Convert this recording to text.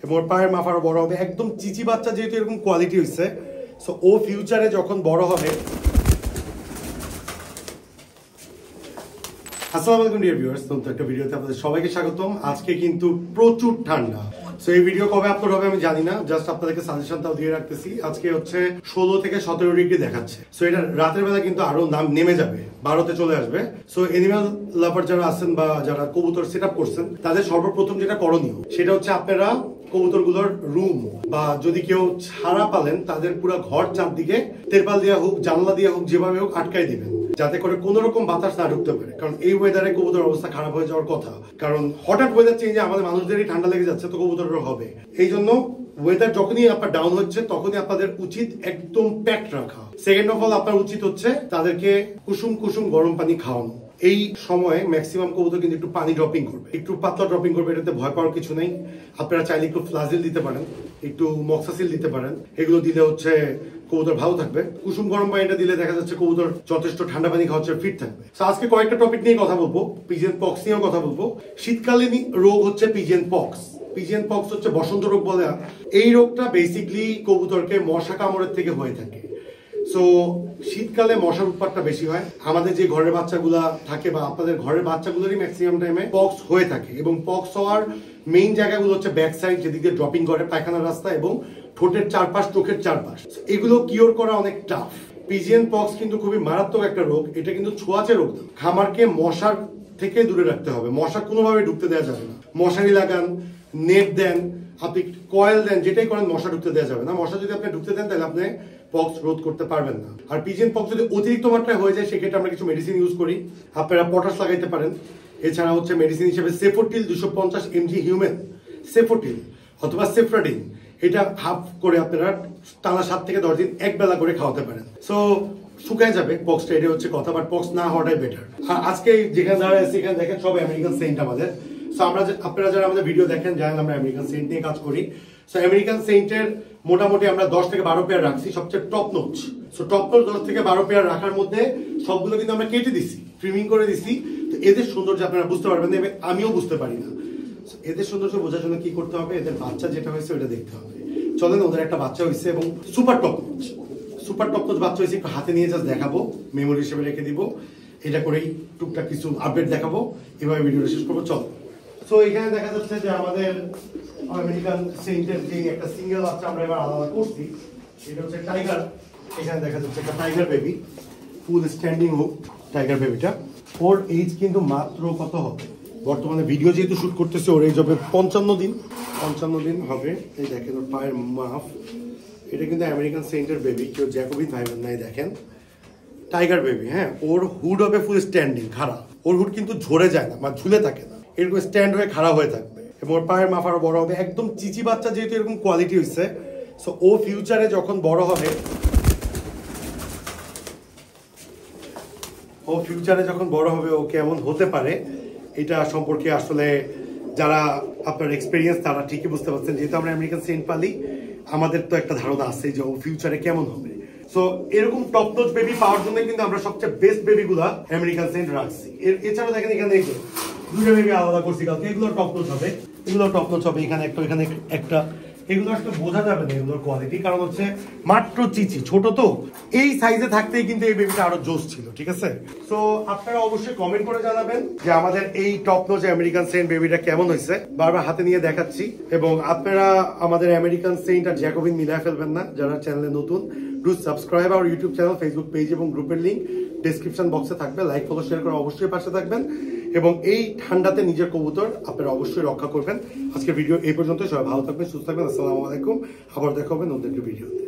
এবং ওর পায়ের মাপ আরো বড় হবে। একদম চিচি বাচ্চা যেহেতু এরকম কোয়ালিটি হচ্ছে, সো ও ফিউচারে যখন বড় হবে। আসসালামু আলাইকুম ডিয়ার ভিউয়ার্স, নতুন একটা ভিডিওতে আপনাদের সবাইকে স্বাগতম। আজকে কিন্তু প্রচুর ঠান্ডা, সো এই ভিডিও কবে আপলোড হবে আমি জানি না, জাস্ট আপনাদেরকে সাজেশনটাও দিয়ে রাখতেছি। আজকে হচ্ছে 16 থেকে 17 ডিগ্রি দেখাচ্ছে, সো এটা রাতের বেলা কিন্তু আরো নেমে যাবে, 12তে চলে আসবে। সো এনিম্যাল লাভার যারা আছেন বা যারা কবুতর সেট আপ করছেন, তাদের সর্বপ্রথম যেটা করণীয় সেটা হচ্ছে আপনারা কবুতরগুলোর রুম বা যদি কেউ ছাড়া পালেন তাদের পুরো ঘর চারদিকে তেরপাল দেওয়া হোক, জানলা দেওয়া হোক, যেভাবে হোক আটকাই দিবেন, যাতে করে কোন রকম বাতাস না ঢুকতে পারে। কারণ এই ওয়েদারে কবুতর অবস্থা খারাপ হয়ে যাওয়ার কথা, কারণ হঠাৎ ওয়েদার চেঞ্জে আমাদের মানুষদেরই ঠান্ডা লেগে যাচ্ছে, তো কবুতরেরও হবে। এই জন্য ওয়েদার যখনই আপনার ডাউন হচ্ছে তখনই আপনাদের উচিত একদম প্যাক রাখা। সেকেন্ড অফ অল আপনার উচিত হচ্ছে তাদেরকে কুসুম কুসুম গরম পানি খাওয়ানো। এই সময়ে ম্যাক্সিমাম কবুতর কিন্তু একটু পানি ড্রপিং করবে, একটু পাতলা ড্রপিং করবে, এটাতে ভয় পাওয়ার কিছু নেই। আপনারা চাইলে একটু ফ্লাজিল দিতে পারেন, একটু মক্সাসিল দিতে পারেন, এগুলো দিলে হচ্ছে কবুতর ভালো থাকবে। কুসুম গরম পানিটা দিলে দেখা যাচ্ছে কবুতর যথেষ্ট ঠান্ডা পানি খাওয়াচ্ছে, ফিট থাকবে। আজকে কয়েকটা টপিক নিয়ে কথা বলবো, পিজিএন পক্স নিয়েও কথা বলবো। শীতকালীন রোগ হচ্ছে পিজিএন পক্স। পিজিএন পক্স হচ্ছে বসন্ত রোগ বলে। এই রোগটা বেসিকলি কবুতরকে মশা কামড়ের থেকে হয়ে থাকে। সো শীতকালে মশার উৎপাতটা বেশি হয়। আমাদের যে ঘরের বাচ্চাগুলা থাকে বা আপনাদের ঘরের বাচ্চাগুলোরই ম্যাক্সিমাম টাইমে পক্স হয়ে থাকে, এবং পক্স হওয়ার মেইন জায়গাগুলো হচ্ছে ব্যাক সাইড, যেদিকে ড্রপিং করে পায়খানার রাস্তা, এবং ঠোঁটের চারপাশ, চোখের চারপাশ। এগুলো কিওর করা অনেক টাফ। পিজিএন পক্স কিন্তু খুবই মারাত্মক একটা রোগ। এটা কিন্তু ছোঁয়াচে রোগ। খামারকে মশার থেকে দূরে রাখতে হবে, মশা কোনোভাবে ঢুকতে দেওয়া যাবে না। মশারি লাগান, নেট দেন, আপনি কয়েল দেন, যেটাই করেন মশা ঢুকতে দেওয়া যাবে না। মশা যদি আপনি ঢুকতে দেন তাহলে আপনি পক্স রোধ করতে পারবেন না। আর পিজিএন পক্স যদি অতিরিক্ত মাত্রায় হয়ে যায় সেক্ষেত্রে আমরা কিছু মেডিসিন ইউজ করি। আপনারা পটাশ লাগাইতে পারেন। এছাড়া হচ্ছে মেডিসিন হিসেবে সেফোটিল 250 mg হিউম্যান সেফোটিল অথবা সেফ্রাডিন, এটা হাফ করে আপনারা টানা 7 থেকে 10 দিন এক বেলা করে খাওয়াতে পারেন। সো শুকায় যাবে পক্সটা, এটা হচ্ছে কথা। বাট পক্স না হওয়াটাই বেটার। আর আজকে যেখানে দাঁড়ায় আছে এখানে দেখেন সব আমেরিকান সেন্ট আমাদের। সো আপনারা যারা আমাদের ভিডিও দেখেন জানেন আমরা আমেরিকান সেন্ট নিয়ে কাজ করি। সো আমেরিকান সেন্টের মোটামুটি আমরা 10 থেকে 12 পেয়ার রাখছি, সবচেয়ে top notch. So top notch 10 থেকে 12 পেয়ার রাখার মধ্যে সবগুলো কিন্তু আমরা কেটে দিছি, ট্রিমিং করে দিছি। তো এদের সৌন্দর্য আপনারা বুঝতে পারবেন না, আমিও বুঝতে পারি না। এদের সৌন্দর্য বোঝার জন্য কি করতে হবে, এদের বাচ্চা যেটা হয়েছে ওটা দেখতে হবে। চলেন, ওদের একটা বাচ্চা হয়েছে এবং super top notch, super top notch বাচ্চা হয়েছে। একটু হাতে নিয়ে জাস্ট দেখাবো, মেমোরি হিসেবে রেখে দিব। এটা করেই টুকটাক কিছু আপডেট দেখাবো, এভাবে ভিডিওটা শেষ করবো। চল। সো এখানে দেখা যাচ্ছে যে আমাদের আমেরিকান সেন্টের যে একটা সিঙ্গেল বাচ্চা আমরা এবার আলাদা করছি, এটা হচ্ছে টাইগার। এখানে দেখা যাচ্ছে একটা টাইগার বেবি, ফুল স্ট্যান্ডিং হুক টাইগার বেবিটা। ওর এজ কিন্তু মাত্র কত হবে বর্তমানে, ভিডিও যেহেতু শুট করতেছে, ওর এজ হবে 55 দিন। 55 দিন হবে। এই দেখেন ওর পায়ের মাপ। এটা কিন্তু আমেরিকান সেন্টের বেবি, কেউ জ্যাকোবিন ভাইবেন নাই। দেখেন টাইগার বেবি, হ্যাঁ। ওর হুড হবে ফুল স্ট্যান্ডিং খাড়া। ওর হুড কিন্তু ঝরে যায় না বা ঝুলে থাকে না, এরকম স্ট্যান্ড হয়ে খাড়া হয়ে থাকবে। এবং ওর পায়ের মাপ আরো বড় হবে। একদম চিচি বাচ্চা যেহেতু এরকম কোয়ালিটি হচ্ছে, সো ও ফিউচারে যখন বড় হবে, ও কেমন হতে পারে এটা সম্পর্কে আসলে যারা আপনার এক্সপিরিয়েন্স তারা ঠিকই বুঝতে পারছেন। যেহেতু আমরা আমেরিকান সেন্ট পালি, আমাদের তো একটা ধারণা আছে যে ও ফিউচারে কেমন হবে। সো এরকম টপ নোচ বেবি পাওয়ার জন্য কিন্তু আমরা সবচেয়ে বেস্ট বেবি গুলা আমেরিকান সেন্ট রাখছি। এছাড়া দেখেন এখানে দুটো বেবি আলাদা করছি কালকে, এগুলো টপ নোচ হবে, এখানে একটা এগুলো আসলে বোঝা যাবে না এগুলোর কোয়ালিটি, কারণ হচ্ছে মাত্র চিচি ছোট, তো এই সাইজে থাকতেই কিন্তু এই বেবিটা আরো জোস ছিল। ঠিক আছে, সো আপনারা অবশ্যই কমেন্ট করে জানাবেন যে আমাদের এই টপ নোচ আমেরিকান সেন্ট বেবিটা কেমন হয়েছে। বারবার হাতে নিয়ে দেখাচ্ছি। এবং আপনারা আমাদের আমেরিকান সেন্ট আর জ্যাকোবিন মিলায় ফেলবেন না। যারা চ্যানেলে নতুন, do subscribe our YouTube channel, Facebook page এবং গ্রুপের লিঙ্ক ডেসক্রিপশন বক্সে থাকবে। লাইক, ফলো, শেয়ার করে অবশ্যই পাশে থাকবেন। এবং এই ঠান্ডাতে নিজের কবুতর আপনারা অবশ্যই রক্ষা করবেন। আজকের ভিডিও এই পর্যন্ত। সবাই ভালো থাকবেন, সুস্থ থাকবেন। আসসালামু আলাইকুম। আবার দেখা হবে নতুন একটা ভিডিওতে।